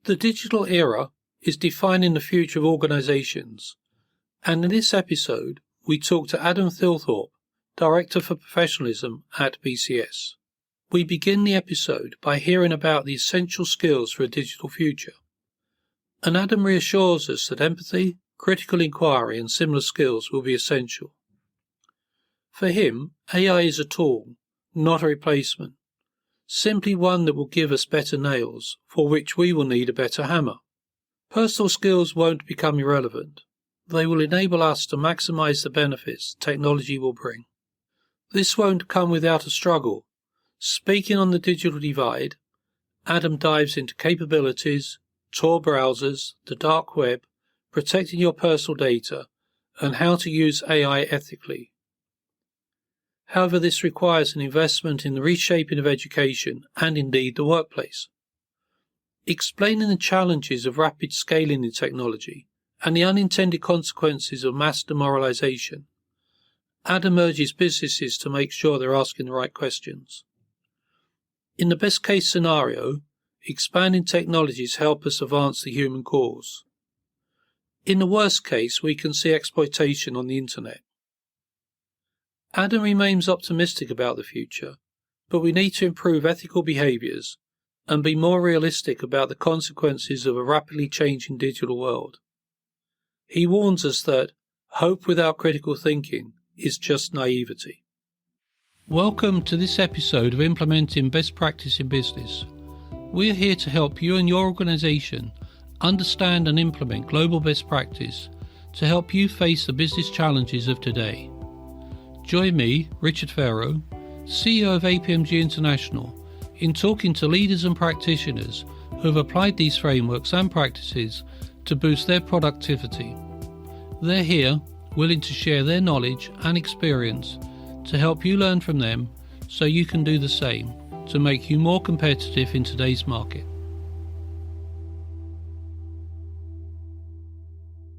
The digital era is defining the future of organisations, and in this episode we talk to Adam Thilthorpe, Director for Professionalism at BCS. We begin the episode by hearing about the essential skills for a digital future, and Adam reassures us that empathy, critical inquiry and similar skills will be essential. For him, AI is a tool, not a replacement, simply one that will give us better nails, for which we will need a better hammer. Personal skills won't become irrelevant. They will enable us to maximise the benefits technology will bring. This won't come without a struggle. Speaking on the digital divide, Adam dives into capabilities, Tor browsers, the dark web, protecting your personal data, and how to use AI ethically. However, this requires an investment in the reshaping of education and indeed the workplace. Explaining the challenges of rapid scaling in technology and the unintended consequences of mass demoralisation, Adam urges businesses to make sure they're asking the right questions. In the best case scenario, expanding technologies help us advance the human cause. In the worst case, we can see exploitation on the internet. Adam remains optimistic about the future, but we need to improve ethical behaviours and be more realistic about the consequences of a rapidly changing digital world. He warns us that hope without critical thinking is just naivety. Welcome to this episode of Implementing Best Practice in Business. We're here to help you and your organisation understand and implement global best practice to help you face the business challenges of today. Join me, Richard Pharro, CEO of APMG International, in talking to leaders and practitioners who have applied these frameworks and practices to boost their productivity. They're here, willing to share their knowledge and experience to help you learn from them so you can do the same to make you more competitive in today's market.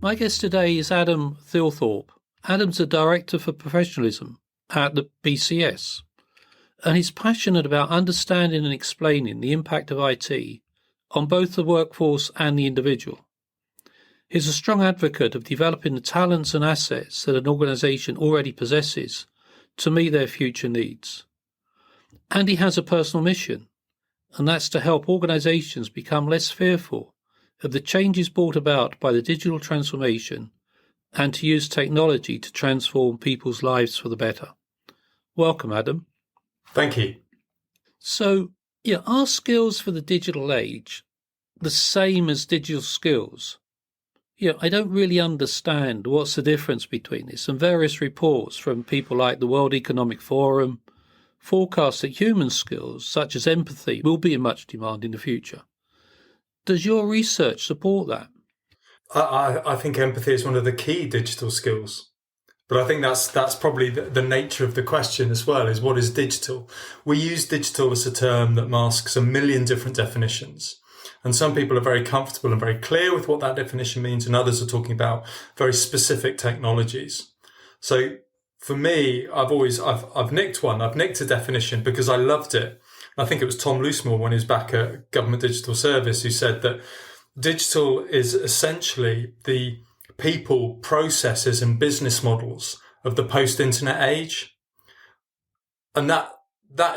My guest today is Adam Thilthorpe. Adam's the Director for Professionalism at the BCS, and he's passionate about understanding and explaining the impact of IT on both the workforce and the individual. He's a strong advocate of developing the talents and assets that an organisation already possesses to meet their future needs. And he has a personal mission, and that's to help organisations become less fearful of the changes brought about by the digital transformation and to use technology to transform people's lives for the better. Welcome, Adam. Thank you. So, are skills for the digital age the same as digital skills? I don't really understand what's the difference between this, and various reports from people like the World Economic Forum forecast that human skills, such as empathy, will be in much demand in the future. Does your research support that? I think empathy is one of the key digital skills. But I think that's probably the nature of the question as well, is what is digital? We use digital as a term that masks a million different definitions. And some people are very comfortable and very clear with what that definition means, and others are talking about very specific technologies. So for me, I've nicked one. I've nicked a definition because I loved it. I think it was Tom Loosemore when he was back at Government Digital Service who said that digital is essentially the people, processes and business models of the post-internet age. And that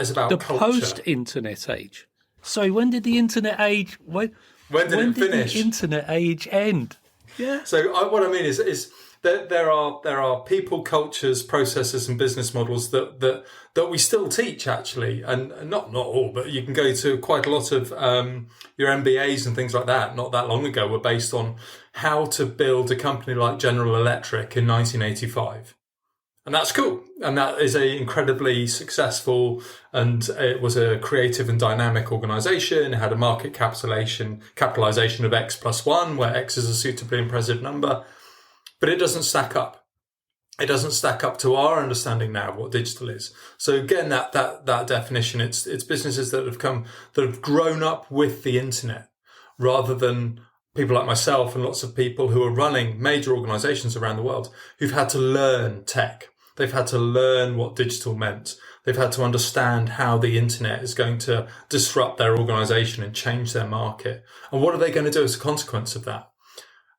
is about the culture. Post-internet age? Sorry, when did the internet age... When did it finish? The internet age end? Yeah. So what I mean is that there are people, cultures, processes and business models that we still teach, actually. And not all, but you can go to quite a lot of your MBAs and things like that not that long ago were based on how to build a company like General Electric in 1985. And that's cool. And that is an incredibly successful, and it was a creative and dynamic organization. It had a market capitalization of X plus 1, where X is a suitably impressive number. But it doesn't stack up. It doesn't stack up to our understanding now of what digital is. So again, that definition, it's businesses that have grown up with the internet, rather than people like myself and lots of people who are running major organizations around the world who've had to learn tech. They've had to learn what digital meant. They've had to understand how the internet is going to disrupt their organization and change their market. And what are they going to do as a consequence of that?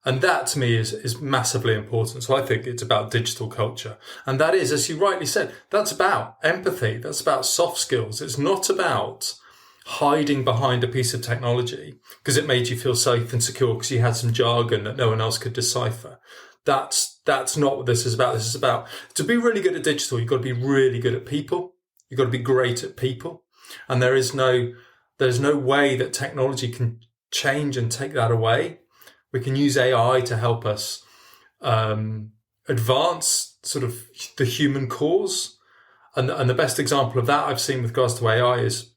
And that to me is massively important. So I think it's about digital culture. And that is, as you rightly said, that's about empathy. That's about soft skills. It's not about hiding behind a piece of technology because it made you feel safe and secure because you had some jargon that no one else could decipher. That's not what this is about. This is about, to be really good at digital, you've got to be really good at people. You've got to be great at people. And there's no way that technology can change and take that away. We can use AI to help us advance sort of the human cause. And the best example of that I've seen with regards to AI is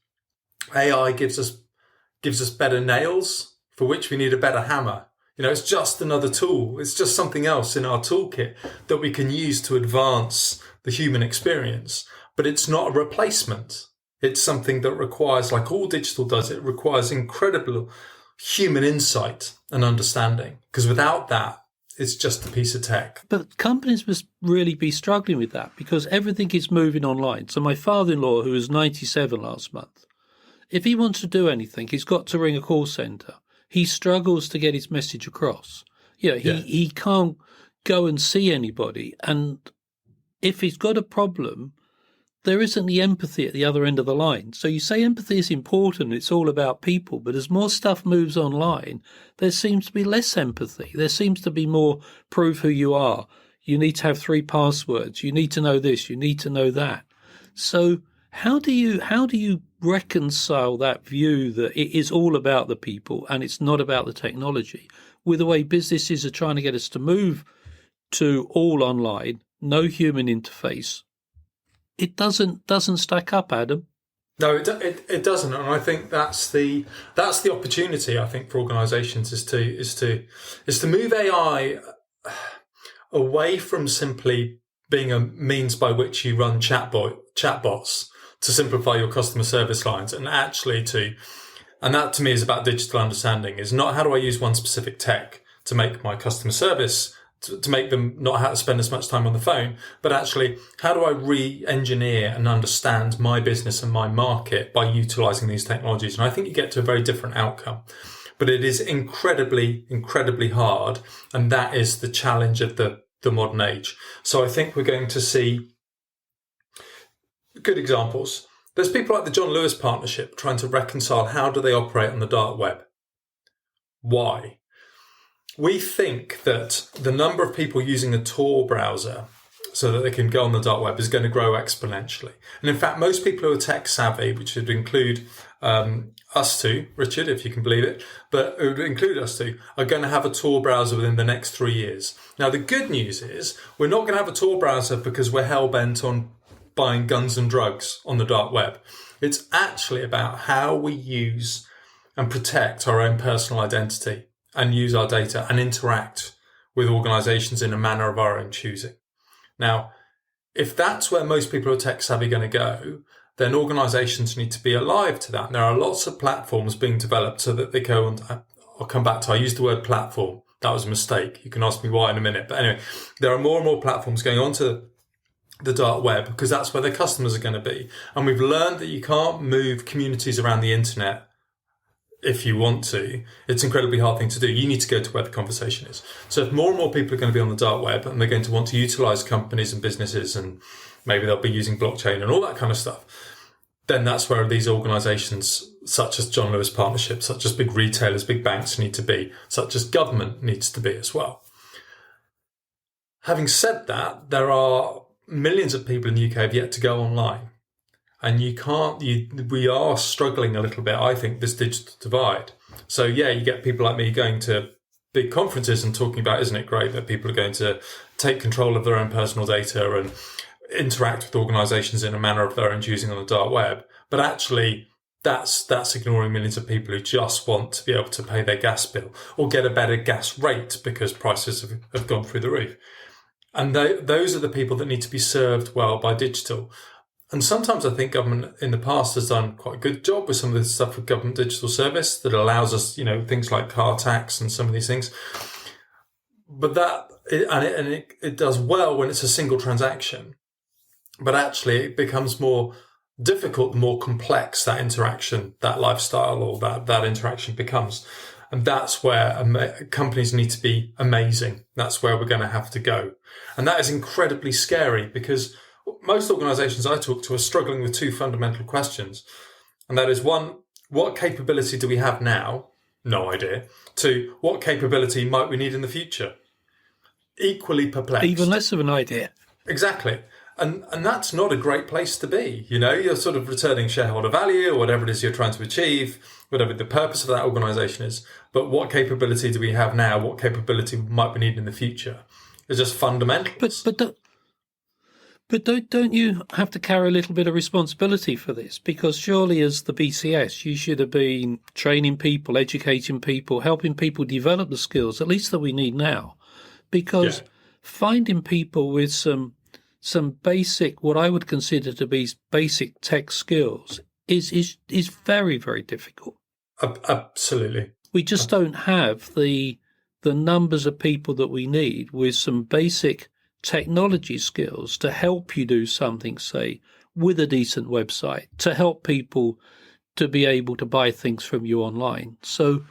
AI gives us better nails, for which we need a better hammer. It's just another tool. It's just something else in our toolkit that we can use to advance the human experience. But it's not a replacement. It's something that requires, like all digital does, it requires incredible human insight and understanding. Because without that, it's just a piece of tech. But companies must really be struggling with that because everything is moving online. So my father-in-law, who was 97 last month, if he wants to do anything, he's got to ring a call centre. He struggles to get his message across. He can't go and see anybody. And if he's got a problem, there isn't the empathy at the other end of the line. So you say empathy is important, it's all about people, but as more stuff moves online, there seems to be less empathy. There seems to be more prove who you are. You need to have 3 passwords. You need to know this. You need to know that. So how do you reconcile that view that it is all about the people and it's not about the technology with the way businesses are trying to get us to move to all online, no human interface? It doesn't stack up, Adam. No, it doesn't, and I think that's the opportunity. I think for organisations is to move AI away from simply being a means by which you run chatbots to simplify your customer service lines, and actually and that to me is about digital understanding. Is not how do I use one specific tech to make my customer service, to make them not have to spend as much time on the phone, but actually how do I re-engineer and understand my business and my market by utilising these technologies? And I think you get to a very different outcome. But it is incredibly, incredibly hard, and that is the challenge of the modern age. So I think we're going to see good examples. There's people like the John Lewis Partnership trying to reconcile how do they operate on the dark web. Why? We think that the number of people using a Tor browser so that they can go on the dark web is going to grow exponentially. And in fact, most people who are tech savvy, which would include us two, Richard, if you can believe it, but it would include us two, are going to have a Tor browser within the next 3 years. Now, the good news is we're not going to have a Tor browser because we're hell-bent on buying guns and drugs on the dark web. It's actually about how we use and protect our own personal identity and use our data and interact with organizations in a manner of our own choosing. Now, if that's where most people who are tech savvy going to go, then organizations need to be alive to that. And there are lots of platforms being developed so that they go and I'll come back to, I used the word platform. That was a mistake. You can ask me why in a minute. But anyway, there are more and more platforms going onto the dark web because that's where their customers are going to be. And we've learned that you can't move communities around the internet if you want to. It's an incredibly hard thing to do. You need to go to where the conversation is. So if more and more people are going to be on the dark web and they're going to want to utilize companies and businesses, and maybe they'll be using blockchain and all that kind of stuff, then that's where these organizations such as John Lewis Partnership, such as big retailers, big banks need to be, such as government needs to be as well. Having said that, there are millions of people in the UK have yet to go online. And we are struggling a little bit, I think, this digital divide. So yeah, you get people like me going to big conferences and talking about, isn't it great that people are going to take control of their own personal data and interact with organizations in a manner of their own choosing on the dark web. But actually, that's ignoring millions of people who just want to be able to pay their gas bill or get a better gas rate because prices have gone through the roof. And those are the people that need to be served well by digital. And sometimes I think government in the past has done quite a good job with some of this stuff with government digital service that allows us, things like car tax and some of these things. But it does well when it's a single transaction. But actually it becomes more difficult, the more complex that interaction, that lifestyle or that interaction becomes. And that's where companies need to be amazing. That's where we're going to have to go. And that is incredibly scary because most organizations I talk to are struggling with two fundamental questions. And that is, one, what capability do we have now? No idea. Two, what capability might we need in the future? Equally perplexed. Even less of an idea. Exactly. And that's not a great place to be. You're sort of returning shareholder value or whatever it is you're trying to achieve, whatever the purpose of that organization is. But what capability do we have now? What capability might we need in the future? It's just fundamentals. But don't you have to carry a little bit of responsibility for this? Because surely as the BCS, you should have been training people, educating people, helping people develop the skills, at least that we need now. Because finding people with some basic, what I would consider to be basic tech skills is very, very difficult. Absolutely. We just don't have the numbers of people that we need with some basic technology skills to help you do something, say, with a decent website, to help people to be able to buy things from you online. So,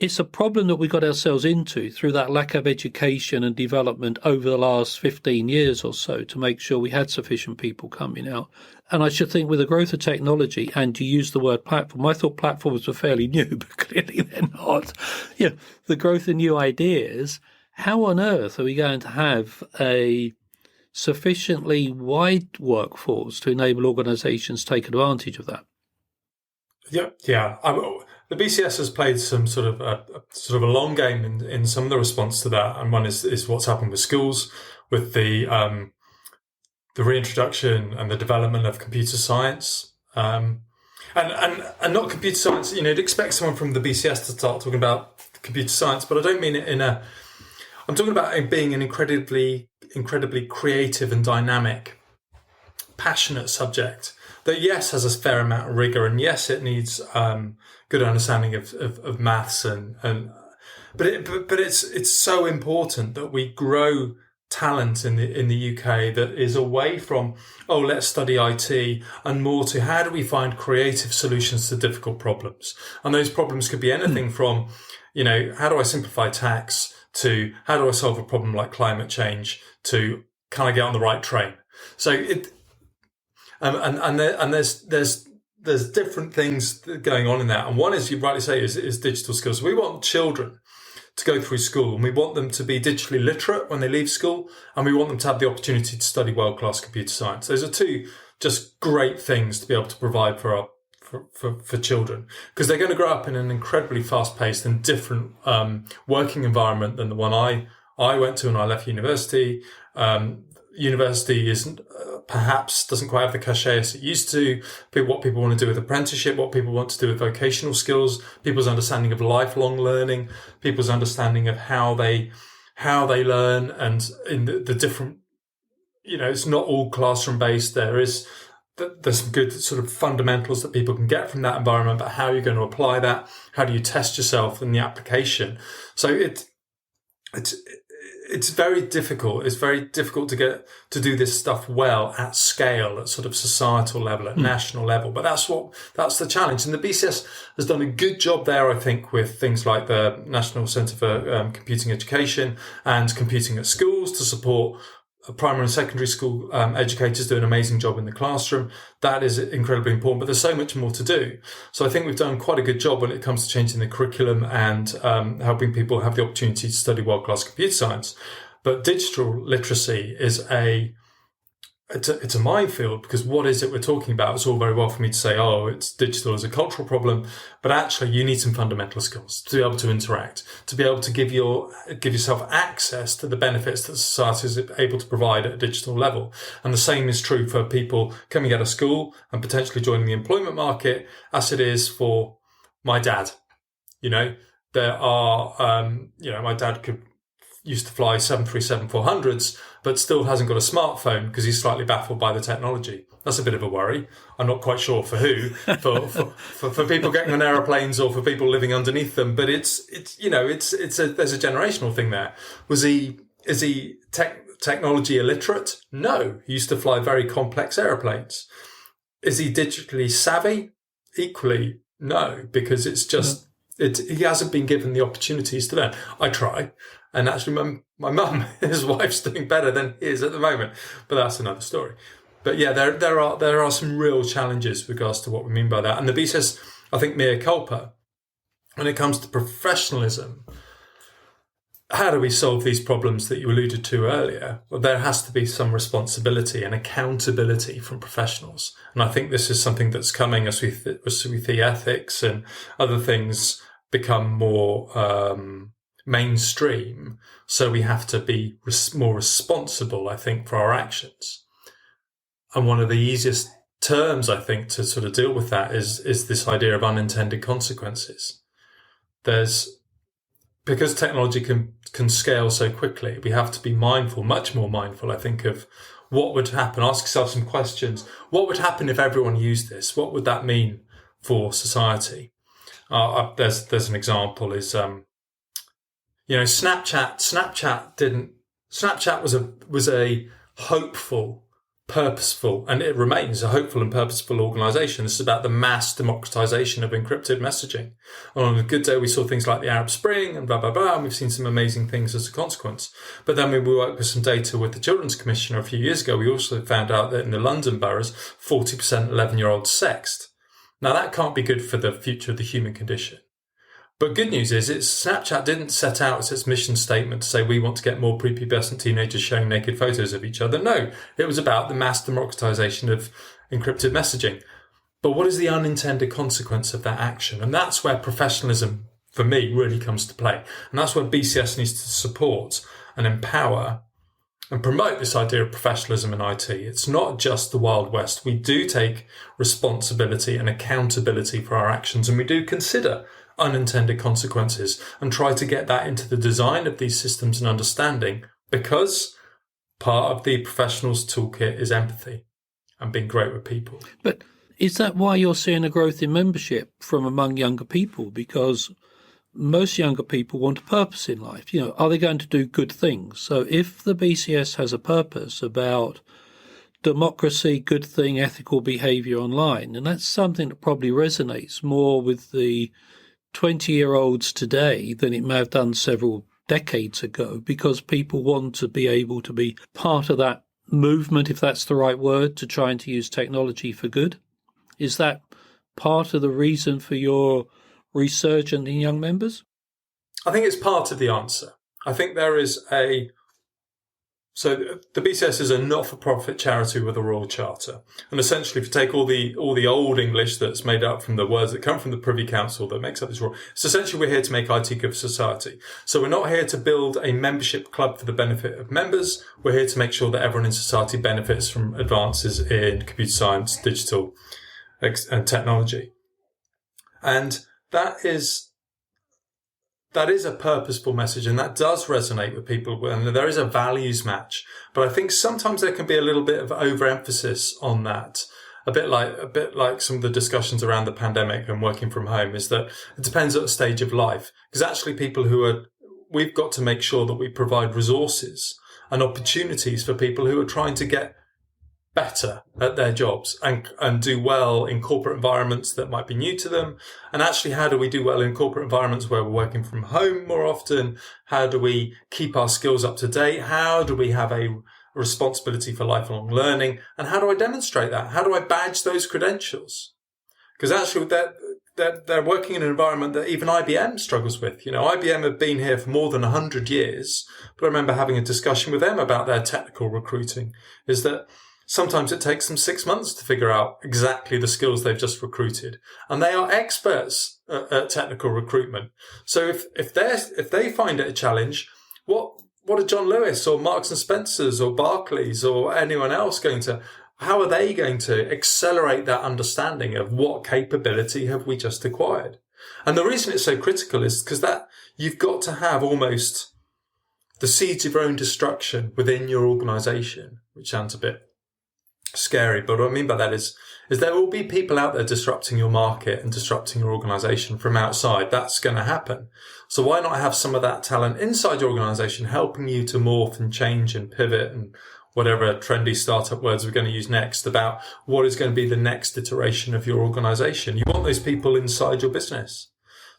it's a problem that we got ourselves into through that lack of education and development over the last 15 years or so to make sure we had sufficient people coming out. And I should think with the growth of technology, and you use the word platform, I thought platforms were fairly new, but clearly they're not. The growth of new ideas, how on earth are we going to have a sufficiently wide workforce to enable organizations to take advantage of that? Yeah. The BCS has played some sort of a long game in some of the response to that, and one is what's happened with schools, with the reintroduction and the development of computer science, and not computer science. You'd expect someone from the BCS to start talking about computer science, but I don't mean it I'm talking about it being an incredibly creative and dynamic, passionate subject that, yes, has a fair amount of rigor, and yes, it needs good understanding of maths but it's so important that we grow talent in the UK that is away from let's study IT and more to how do we find creative solutions to difficult problems. And those problems could be anything from how do I simplify tax to how do I solve a problem like climate change to can I get on the right train. So there's different things going on in that. And one, as you rightly say, is digital skills. We want children to go through school and we want them to be digitally literate when they leave school, and we want them to have the opportunity to study world-class computer science. Those are two just great things to be able to provide for children, because they're going to grow up in an incredibly fast-paced and different working environment than the one I went to when I left university. University isn't perhaps doesn't quite have the cachet as it used to. What people want to do with apprenticeship, what people want to do with vocational skills, people's understanding of lifelong learning, people's understanding of how they learn, and in the different, it's not all classroom based. There's some good sort of fundamentals that people can get from that environment, but how you're going to apply that, how do you test yourself in the application? So it's very difficult. It's very difficult to get to do this stuff well at scale, at sort of societal level, at national level. But that's the challenge. And the BCS has done a good job there, I think, with things like the National Centre for Computing Education and Computing at Schools to support primary and secondary school educators do an amazing job in the classroom. That is incredibly important, but there's so much more to do. So I think we've done quite a good job when it comes to changing the curriculum and helping people have the opportunity to study world-class computer science. But digital literacy is it's a minefield, because what is it we're talking about? It's all very well for me to say, it's digital as a cultural problem, but actually you need some fundamental skills to be able to interact, to be able to give yourself access to the benefits that society is able to provide at a digital level. And the same is true for people coming out of school and potentially joining the employment market, as it is for my dad. There are, my dad used to fly 737-400s, but still hasn't got a smartphone because he's slightly baffled by the technology. That's a bit of a worry. I'm not quite sure for who, for people getting on aeroplanes or for people living underneath them. But there's a generational thing there. Is he technology illiterate? No. He used to fly very complex aeroplanes. Is he digitally savvy? Equally, no, because it's just, he hasn't been given the opportunities to learn. I try. And actually, my mum, his wife's doing better than he is at the moment. But that's another story. But yeah, there are some real challenges with regards to what we mean by that. And the BCS, I think, mea culpa, when it comes to professionalism, how do we solve these problems that you alluded to earlier? Well, there has to be some responsibility and accountability from professionals. And I think this is something that's coming as we see ethics and other things become more mainstream. So we have to be more responsible, I think, for our actions. And one of the easiest terms, I think, to sort of deal with that is this idea of unintended consequences. Because technology can scale so quickly, we have to be mindful, much more mindful, I think, of what would happen. Ask yourself some questions. What would happen if everyone used this? What would that mean for society? There's an example is, Snapchat was a hopeful, purposeful, and it remains a hopeful and purposeful organisation. This is about the mass democratisation of encrypted messaging. And on a good day, we saw things like the Arab Spring and blah, blah, blah, and we've seen some amazing things as a consequence. But then when we worked with some data with the Children's Commissioner a few years ago, we also found out that in the London boroughs, 40% 11-year-olds sexed. Now, that can't be good for the future of the human condition. But good news is Snapchat didn't set out as its mission statement to say we want to get more prepubescent teenagers showing naked photos of each other. No, it was about the mass democratization of encrypted messaging. But what is the unintended consequence of that action? And that's where professionalism, for me, really comes to play. And that's where BCS needs to support and empower and promote this idea of professionalism in IT. It's not just the Wild West. We do take responsibility and accountability for our actions, and we do consider unintended consequences and try to get that into the design of these systems and understanding, because part of the professional's toolkit is empathy and being great with people. But is that why you're seeing a growth in membership from among younger people? Because most younger people want a purpose in life. Are they going to do good things? So if the BCS has a purpose about democracy, good thing, ethical behaviour online, and that's something that probably resonates more with the 20-year-olds today than it may have done several decades ago, because people want to be able to be part of that movement, if that's the right word, to trying to use technology for good. Is that part of the reason for your resurgence in young members? I think it's part of the answer. I think there is so the BCS is a not-for-profit charity with a royal charter. And essentially, if you take all the old English that's made up from the words that come from the Privy Council that makes up this royal, it's essentially we're here to make IT good for society. So we're not here to build a membership club for the benefit of members. We're here to make sure that everyone in society benefits from advances in computer science, digital, and technology. And that is a purposeful message, and that does resonate with people, and there is a values match. But I think sometimes there can be a little bit of overemphasis on that. A bit like some of the discussions around the pandemic and working from home, is that it depends on the stage of life. Because actually we've got to make sure that we provide resources and opportunities for people who are trying to get better at their jobs and do well in corporate environments that might be new to them. And actually, how do we do well in corporate environments where we're working from home more often? How do we keep our skills up to date? How do we have a responsibility for lifelong learning? And how do I demonstrate that? How do I badge those credentials? Because actually they're working in an environment that even IBM struggles with. IBM have been here for more than 100 years, but I remember having a discussion with them about their technical recruiting, is that sometimes it takes them 6 months to figure out exactly the skills they've just recruited. And they are experts at technical recruitment. So if they find it a challenge, what are John Lewis or Marks and Spencer's or Barclays or anyone else how are they going to accelerate that understanding of what capability have we just acquired? And the reason it's so critical is because that you've got to have almost the seeds of your own destruction within your organization, which sounds a bit scary. But what I mean by that is there will be people out there disrupting your market and disrupting your organization from outside. That's going to happen. So why not have some of that talent inside your organization helping you to morph and change and pivot and whatever trendy startup words we're going to use next about what is going to be the next iteration of your organization. You want those people inside your business.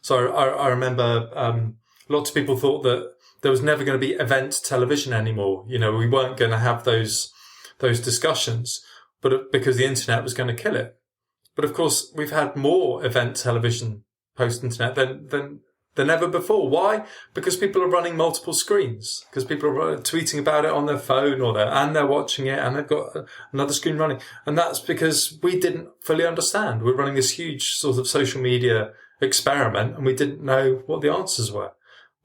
So I remember lots of people thought that there was never going to be event television anymore. You know, we weren't going to have those discussions, but because the internet was going to kill it. But of course, we've had more event television post-internet than ever before. Why? Because people are running multiple screens. Because people are tweeting about it on their phone and they're watching it and they've got another screen running. And that's because we didn't fully understand. We're running this huge sort of social media experiment and we didn't know what the answers were.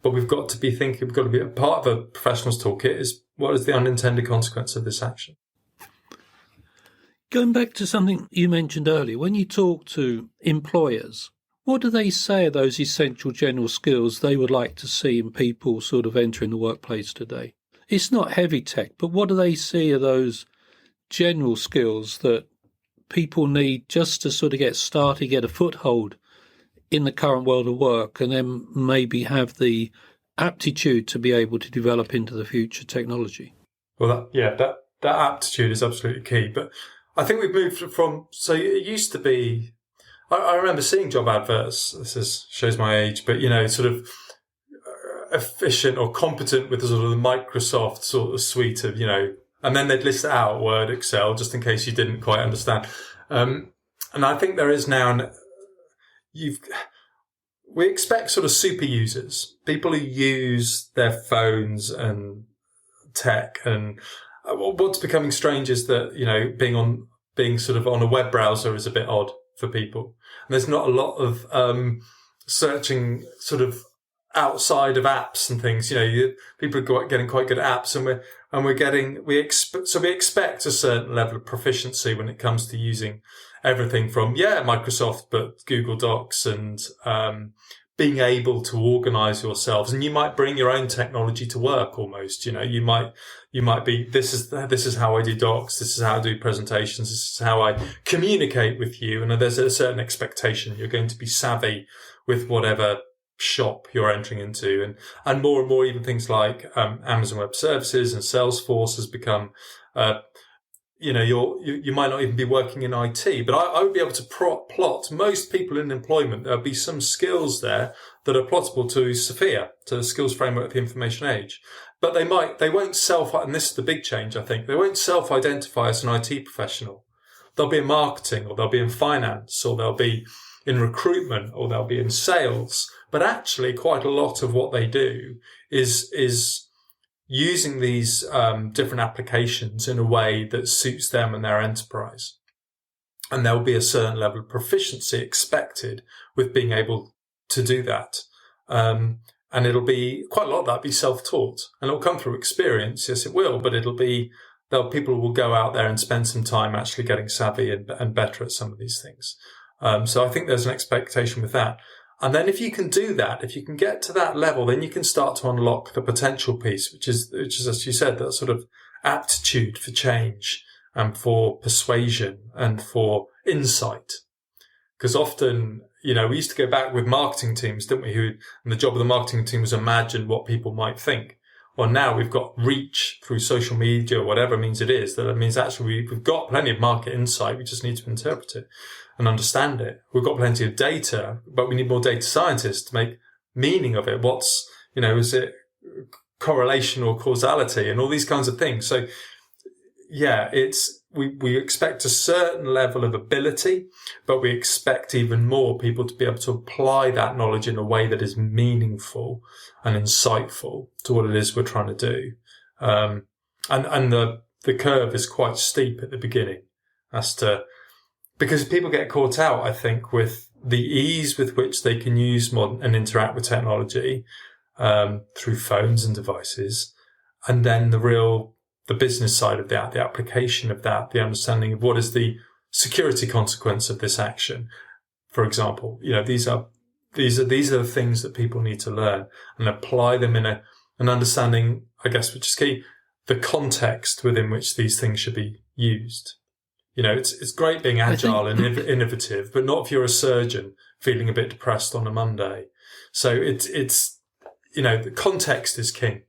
But we've got to be thinking, we've got to be a part of a professional's toolkit is what is the unintended consequence of this action? Going back to something you mentioned earlier, when you talk to employers, what do they say are those essential general skills they would like to see in people sort of entering the workplace today? It's not heavy tech, but what do they see are those general skills that people need just to sort of get started, get a foothold in the current world of work, and then maybe have the aptitude to be able to develop into the future technology? Well, that aptitude is absolutely key. But I think we've moved from, so it used to be, I remember seeing job adverts, shows my age, but, you know, sort of efficient or competent with the sort of the Microsoft sort of suite of, you know, and then they'd list out Word, Excel, just in case you didn't quite understand. And I think there is now, we expect sort of super users, people who use their phones and tech, and what's becoming strange is that, you know, being sort of on a web browser is a bit odd for people. And there's not a lot of searching sort of outside of apps and things. You know, people are getting quite good at apps, and we expect a certain level of proficiency when it comes to using everything from Microsoft, but Google Docs and being able to organize yourselves. And you might bring your own technology to work almost. You know, you might be, this is how I do docs. This is how I do presentations. This is how I communicate with you. And there's a certain expectation. You're going to be savvy with whatever shop you're entering into. And more even things like, Amazon Web Services and Salesforce has become, you know, you might not even be working in IT, but I would be able to plot most people in employment. There'll be some skills there that are plottable to Sophia, to the skills framework of the information age. But they won't and this is the big change, I think, they won't self-identify as an IT professional. They'll be in marketing, or they'll be in finance, or they'll be in recruitment, or they'll be in sales. But actually quite a lot of what they do is using these different applications in a way that suits them and their enterprise. And there'll be a certain level of proficiency expected with being able to do that. And it'll be quite a lot of that be self-taught, and it'll come through experience. Yes, it will, but people will go out there and spend some time actually getting savvy and better at some of these things. So I think there's an expectation with that. And then if you can do that, if you can get to that level, then you can start to unlock the potential piece, which is, as you said, that sort of aptitude for change and for persuasion and for insight. Because often, you know, we used to go back with marketing teams, didn't we? And the job of the marketing team was imagine what people might think. Well, now we've got reach through social media or whatever means it is. That means actually we've got plenty of market insight. We just need to interpret it and understand it. We've got plenty of data, but we need more data scientists to make meaning of it. What's, you know, is it correlation or causality and all these kinds of things? So yeah, we expect a certain level of ability, but we expect even more people to be able to apply that knowledge in a way that is meaningful and insightful to what it is we're trying to do. And the curve is quite steep at the beginning because people get caught out, I think, with the ease with which they can use modern and interact with technology, through phones and devices. And then the business side of that, the application of that, the understanding of what is the security consequence of this action. For example, you know, these are the things that people need to learn and apply them in an understanding, I guess, which is key, the context within which these things should be used. It's great being agile and innovative, but not if you're a surgeon feeling a bit depressed on a Monday. So it's the context is king.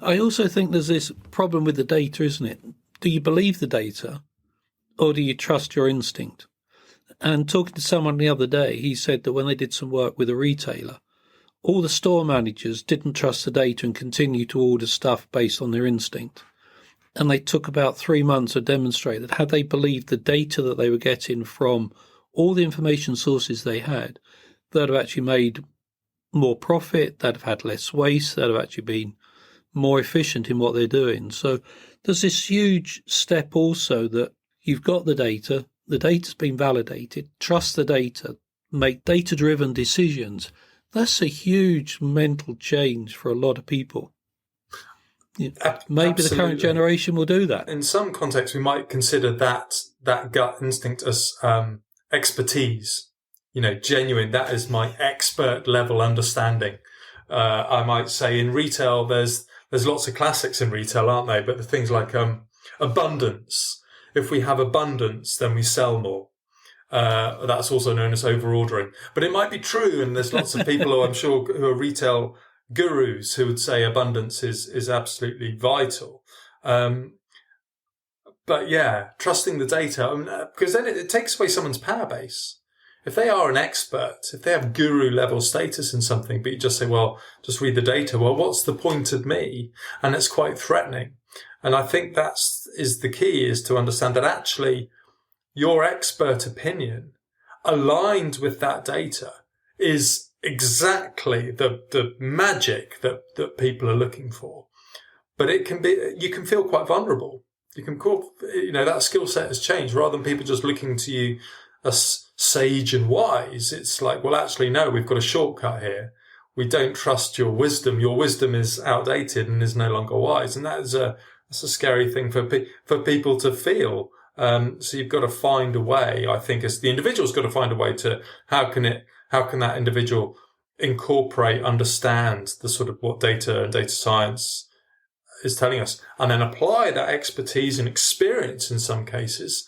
I also think there's this problem with the data, isn't it? Do you believe the data or do you trust your instinct? And talking to someone the other day, he said that when they did some work with a retailer, all the store managers didn't trust the data and continued to order stuff based on their instinct. And they took about 3 months to demonstrate that had they believed the data that they were getting from all the information sources they had, they'd have actually made more profit, they'd have had less waste, they'd have actually been more efficient in what they're doing. So there's this huge step also that you've got the data's been validated, trust the data, make data-driven decisions. That's a huge mental change for a lot of people. Maybe Absolutely. The current generation will do that. In some contexts, we might consider that gut instinct as expertise. Genuine. That is my expert level understanding. I might say in retail, there's lots of classics in retail, aren't there? But the things like abundance. If we have abundance, then we sell more. That's also known as over-ordering. But it might be true, and there's lots of people who I'm sure who are retail gurus who would say abundance is absolutely vital. But yeah, trusting the data, because then it takes away someone's power base. If they are an expert, if they have guru level status in something, but you just say, well, just read the data. Well, what's the point of me? And it's quite threatening. And I think is the key, is to understand that actually your expert opinion aligned with that data is exactly the magic that people are looking for. But you can feel quite vulnerable. You can that skill set has changed. Rather than people just looking to you as sage and wise, it's like, well, actually, no, we've got a shortcut here. We don't trust your wisdom. Your wisdom is outdated and is no longer wise. And that's a scary thing for people to feel. So you've got to find a way, I think, as the individual's got to find a way to how can that individual incorporate, understand the sort of what data and data science is telling us, and then apply that expertise and experience in some cases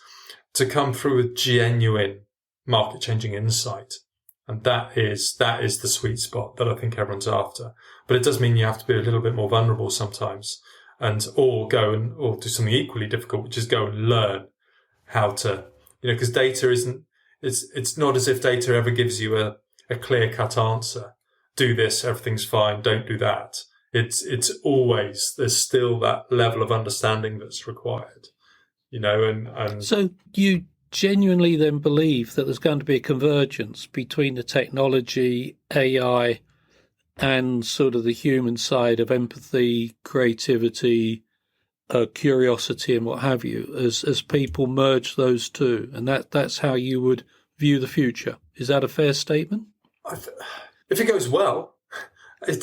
to come through with genuine market changing insight. And that is the sweet spot that I think everyone's after. But it does mean you have to be a little bit more vulnerable sometimes, or do something equally difficult, which is go and learn how to, because data it's not as if data ever gives you a clear cut answer. Do this, everything's fine. Don't do that. It's always, there's still that level of understanding that's required, and so you genuinely then believe that there's going to be a convergence between the technology, AI, and sort of the human side of empathy, creativity, curiosity, and what have you, as people merge those two, and that's how you would view the future. Is that a fair statement? If it goes well, I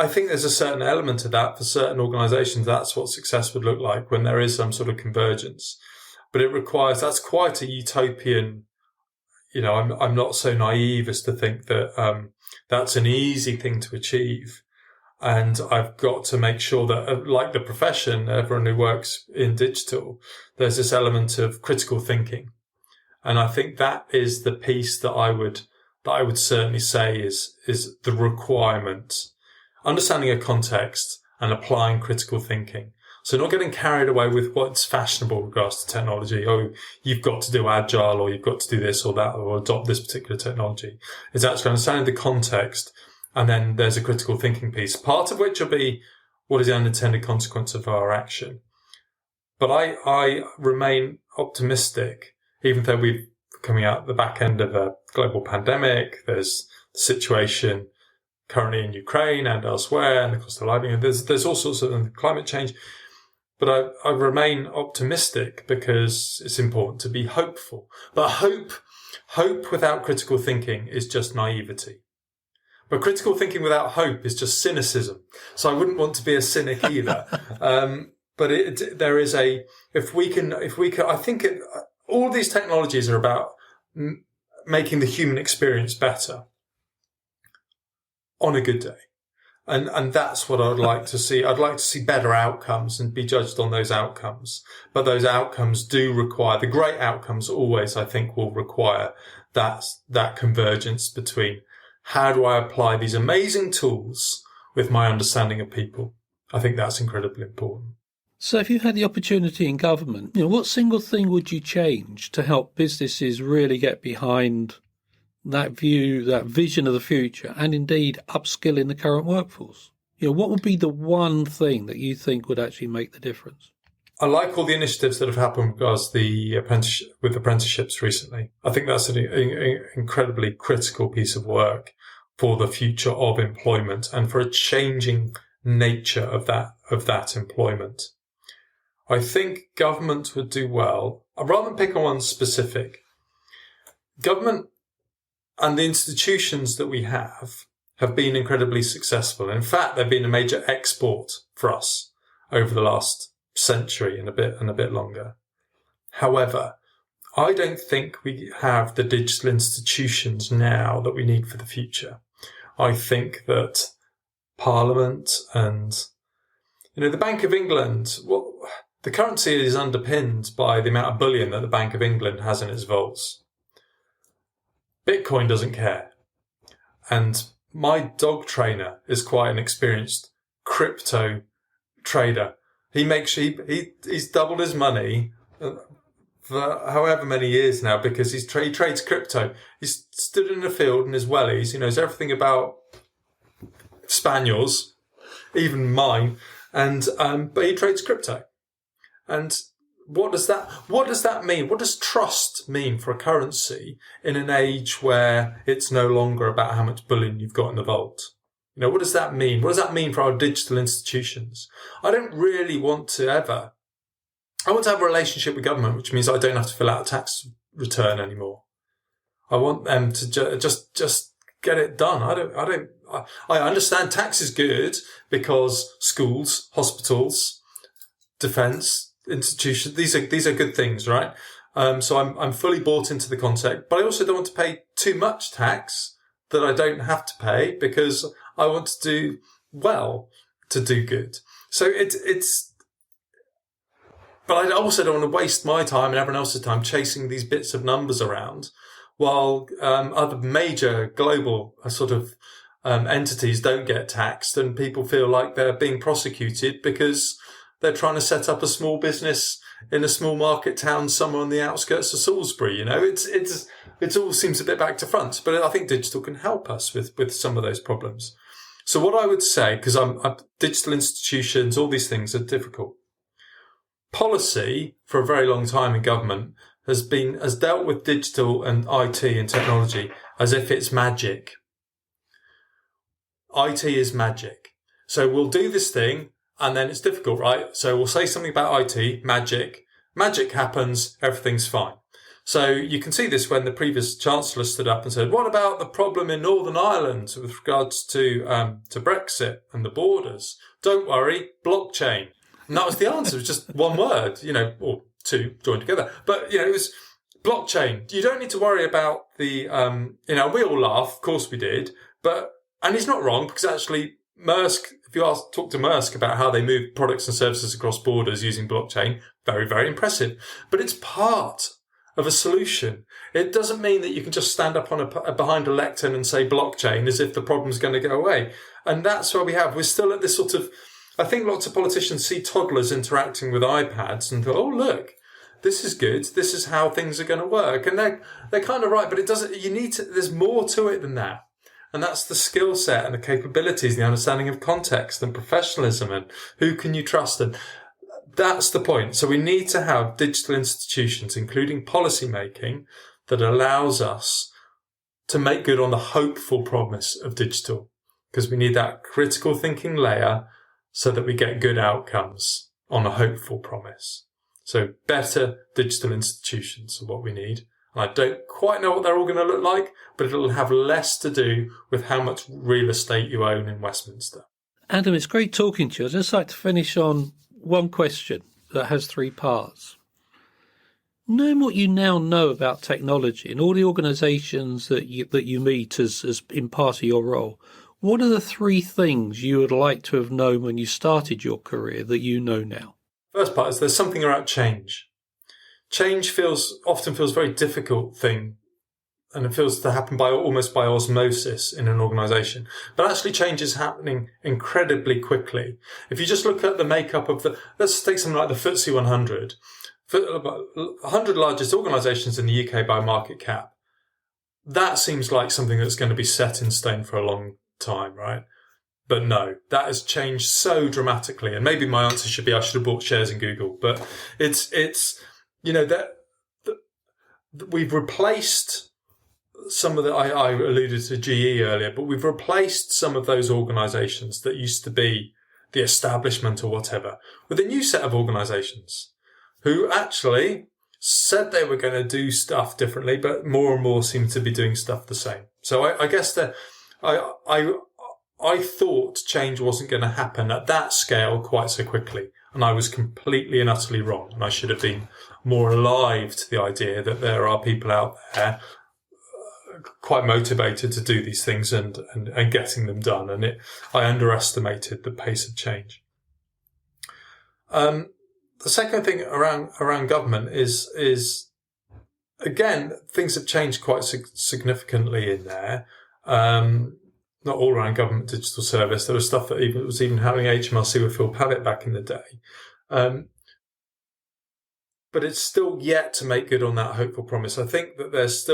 think there's a certain element to that for certain organisations. That's what success would look like when there is some sort of convergence. But that's quite a utopian. I'm not so naive as to think that that's an easy thing to achieve. And I've got to make sure that, like the profession, everyone who works in digital, there's this element of critical thinking. And I think that is the piece that I would certainly say is the requirement. Understanding a context and applying critical thinking. So not getting carried away with what's fashionable with regards to technology. Oh, you've got to do agile, or you've got to do this or that, or adopt this particular technology. It's actually understanding the context. And then there's a critical thinking piece, part of which will be what is the unintended consequence of our action. But I remain optimistic, even though we're coming out the back end of a global pandemic. There's the situation currently in Ukraine and elsewhere, and the cost of living. There's all sorts of climate change. But I remain optimistic because it's important to be hopeful. But hope without critical thinking is just naivety. But critical thinking without hope is just cynicism. So I wouldn't want to be a cynic either. But I think all these technologies are about making the human experience better on a good day. And that's what I would like to see. I'd like to see better outcomes and be judged on those outcomes. But those outcomes do require, the great outcomes always, I think, will require that convergence between how do I apply these amazing tools with my understanding of people. I think that's incredibly important. So if you had the opportunity in government, what single thing would you change to help businesses really get behind that view, that vision of the future, and indeed upskilling the current workforce? What would be the one thing that you think would actually make the difference? I like all the initiatives that have happened with regards to with apprenticeships recently. I think that's an incredibly critical piece of work for the future of employment and for a changing nature of that employment. I think government would do well, rather than pick on one specific. Government and the institutions that we have been incredibly successful. In fact, they've been a major export for us over the last century and a bit longer. However, I don't think we have the digital institutions now that we need for the future. I think that Parliament and, the Bank of England, the currency is underpinned by the amount of bullion that the Bank of England has in its vaults. Bitcoin doesn't care. And my dog trainer is quite an experienced crypto trader. He's doubled his money for however many years now because he trades crypto. He's stood in the field in his wellies. He knows everything about spaniels, even mine, and but he trades crypto. And what does that mean? What does trust mean for a currency in an age where it's no longer about how much bullion you've got in the vault? What does that mean? What does that mean for our digital institutions? I don't really want to I want to have a relationship with government, which means I don't have to fill out a tax return anymore. I want them to just get it done. I understand tax is good because schools, hospitals, defence, institutions, these are good things, right? So I'm fully bought into the concept, but I also don't want to pay too much tax that I don't have to pay because I want to do well, to do good. So but I also don't want to waste my time and everyone else's time chasing these bits of numbers around while other major global entities don't get taxed and people feel like they're being prosecuted because they're trying to set up a small business in a small market town somewhere on the outskirts of Salisbury. It all seems a bit back to front, but I think digital can help us with some of those problems. So what I would say, because digital institutions, all these things are difficult. Policy for a very long time in government has dealt with digital and IT and technology as if it's magic. IT is magic. So we'll do this thing, and then it's difficult, right? So we'll say something about IT, magic. Magic happens, everything's fine. So you can see this when the previous Chancellor stood up and said, what about the problem in Northern Ireland with regards to Brexit and the borders? Don't worry, blockchain. And that was the answer. It was just one word, or two joined together. But, it was blockchain. You don't need to worry about the, we all laugh. Of course we did. And he's not wrong because actually Maersk, if you talk to Maersk about how they move products and services across borders using blockchain, very, very impressive. But it's part of a solution. It doesn't mean that you can just stand up behind a lectern and say blockchain as if the problem's going to go away. And that's where we're still at this I think lots of politicians see toddlers interacting with iPads and go, oh, look, this is good. This is how things are going to work. And they're kind of right, but there's more to it than that. And that's the skill set and the capabilities, the understanding of context and professionalism and who can you trust. And that's the point. So we need to have digital institutions, including policy making, that allows us to make good on the hopeful promise of digital, because we need that critical thinking layer so that we get good outcomes on a hopeful promise. So better digital institutions are what we need. I don't quite know what they're all going to look like, but it'll have less to do with how much real estate you own in Westminster. Adam, it's great talking to you. I'd just like to finish on one question that has three parts. Knowing what you now know about technology and all the organisations that you meet as in part of your role, What are the 3 things you would like to have known when you started your career that you know now? First part is there's something about change. Change often feels a very difficult thing, and it feels to happen almost by osmosis in an organisation. But actually change is happening incredibly quickly. If you just look at the makeup of let's take something like the FTSE 100, 100 largest organisations in the UK by market cap. That seems like something that's going to be set in stone for a long time, right? But no, that has changed so dramatically. And maybe my answer should be I should have bought shares in Google. But it's that we've replaced some of I alluded to GE earlier, but we've replaced some of those organisations that used to be the establishment or whatever with a new set of organisations who actually said they were going to do stuff differently, but more and more seem to be doing stuff the same. So I guess that I thought change wasn't going to happen at that scale quite so quickly. And I was completely and utterly wrong. And I should have been more alive to the idea that there are people out there quite motivated to do these things and getting them done. And I underestimated the pace of change. The second thing around government is again, things have changed quite significantly in there. Not all around government digital service. There was stuff that was even happening HMRC with Phil Pavitt back in the day. But it's still yet to make good on that hopeful promise. I think that there's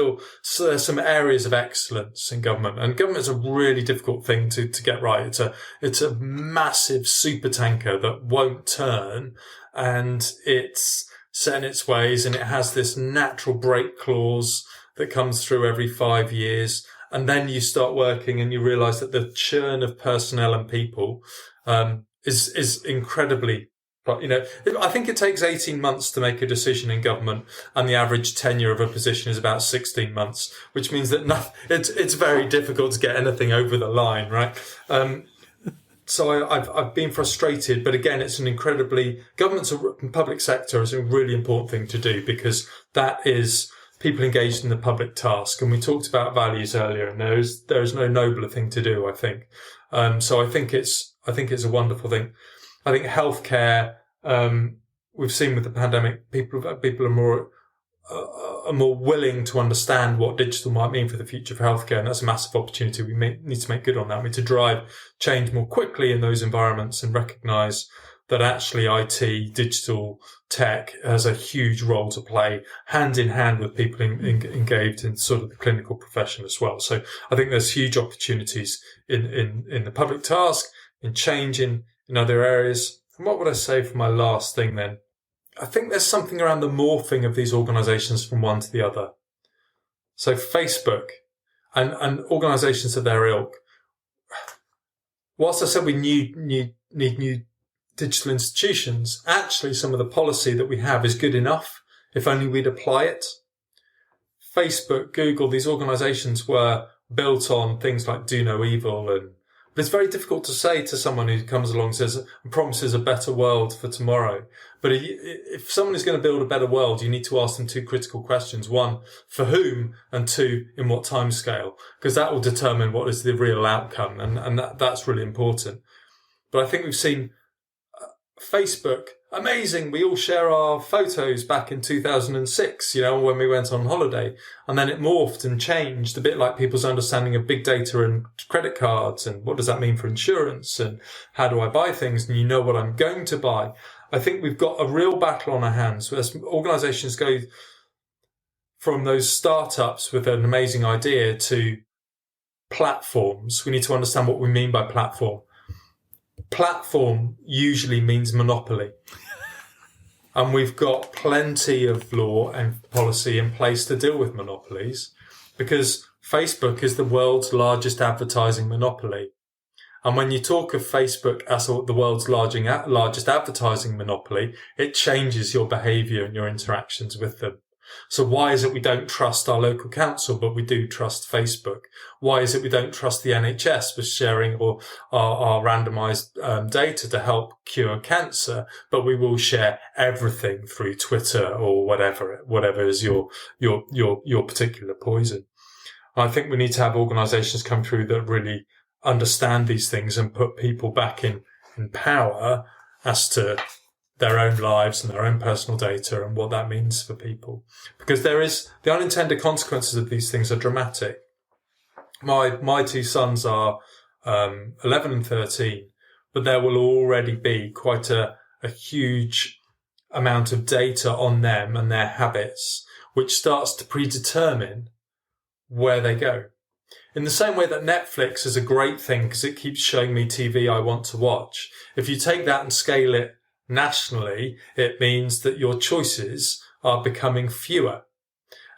some areas of excellence in government, and government is a really difficult thing to get right. It's a massive super tanker that won't turn, and it's set in its ways, and it has this natural brake clause that comes through every 5 years. And then you start working and you realize that the churn of personnel and people, is incredibly, I think it takes 18 months to make a decision in government, and the average tenure of a position is about 16 months, which means that it's very difficult to get anything over the line, right? So I've been frustrated, but again, it's government's public sector is a really important thing to do, because that is people engaged in the public task. And we talked about values earlier, and there is no nobler thing to do, I think. So I think it's a wonderful thing. I think healthcare, we've seen with the pandemic, people are more willing to understand what digital might mean for the future for healthcare. And that's a massive opportunity. We need to make good on that. We need to drive change more quickly in those environments and recognize that actually IT, digital tech has a huge role to play hand in hand with people engaged in sort of the clinical profession as well. So I think there's huge opportunities in the public task, in change in other areas. And what would I say for my last thing then? I think there's something around the morphing of these organizations from one to the other. So Facebook and organizations of their ilk. Whilst I said we need new digital institutions, actually some of the policy that we have is good enough if only we'd apply it. Facebook, Google, these organizations were built on things like do no evil, but it's very difficult to say to someone who comes along and says and promises a better world for tomorrow. But if someone is going to build a better world, you need to ask them 2 critical questions. 1, for whom, and 2, in what time scale, because that will determine what is the real outcome. And that's really important. But I think we've seen Facebook, amazing. We all share our photos back in 2006, when we went on holiday. And then it morphed and changed a bit like people's understanding of big data and credit cards. And what does that mean for insurance? And how do I buy things? And what I'm going to buy. I think we've got a real battle on our hands as organizations go from those startups with an amazing idea to platforms. We need to understand what we mean by platform. Platform usually means monopoly. And we've got plenty of law and policy in place to deal with monopolies, because Facebook is the world's largest advertising monopoly. And when you talk of Facebook as the world's largest advertising monopoly, it changes your behavior and your interactions with them. So why is it we don't trust our local council, but we do trust Facebook? Why is it we don't trust the NHS with sharing our randomized data to help cure cancer, but we will share everything through Twitter or whatever is your particular poison? I think we need to have organizations come through that really understand these things and put people back in power as to their own lives and their own personal data and what that means for people. Because the unintended consequences of these things are dramatic. My two sons are 11 and 13, but there will already be quite a huge amount of data on them and their habits, which starts to predetermine where they go. In the same way that Netflix is a great thing because it keeps showing me TV I want to watch, if you take that and scale it nationally, it means that your choices are becoming fewer.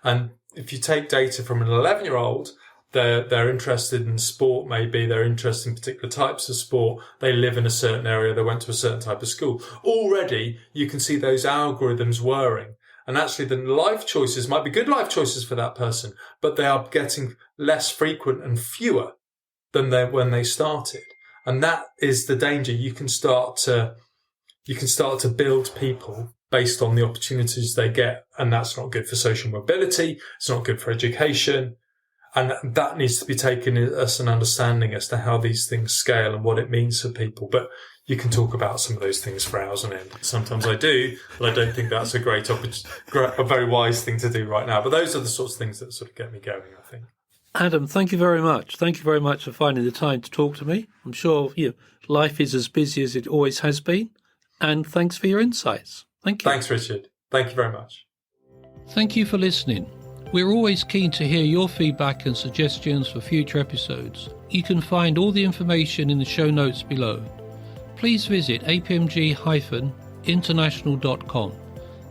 And if you take data from an 11-year-old, they're interested in sport, maybe they're interested in particular types of sport, they live in a certain area, they went to a certain type of school. Already you can see those algorithms whirring. And actually the life choices might be good life choices for that person, but they are getting less frequent and fewer than when they started. And that is the danger. You can start to build people based on the opportunities they get. And that's not good for social mobility. It's not good for education. And that needs to be taken as an understanding as to how these things scale and what it means for people. But you can talk about some of those things for hours on end. Sometimes I do, but I don't think that's a very wise thing to do right now. But those are the sorts of things that sort of get me going, I think. Adam, thank you very much. Thank you very much for finding the time to talk to me. I'm sure life is as busy as it always has been. And thanks for your insights. Thank you. Thanks, Richard. Thank you very much. Thank you for listening. We're always keen to hear your feedback and suggestions for future episodes. You can find all the information in the show notes below. Please visit apmg-international.com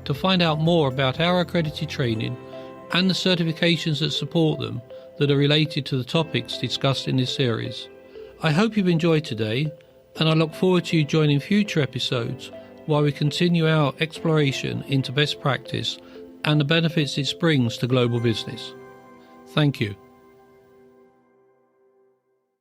to find out more about our accredited training and the certifications that support them that are related to the topics discussed in this series. I hope you've enjoyed today, and I look forward to you joining future episodes while we continue our exploration into best practice and the benefits it brings to global business. Thank you.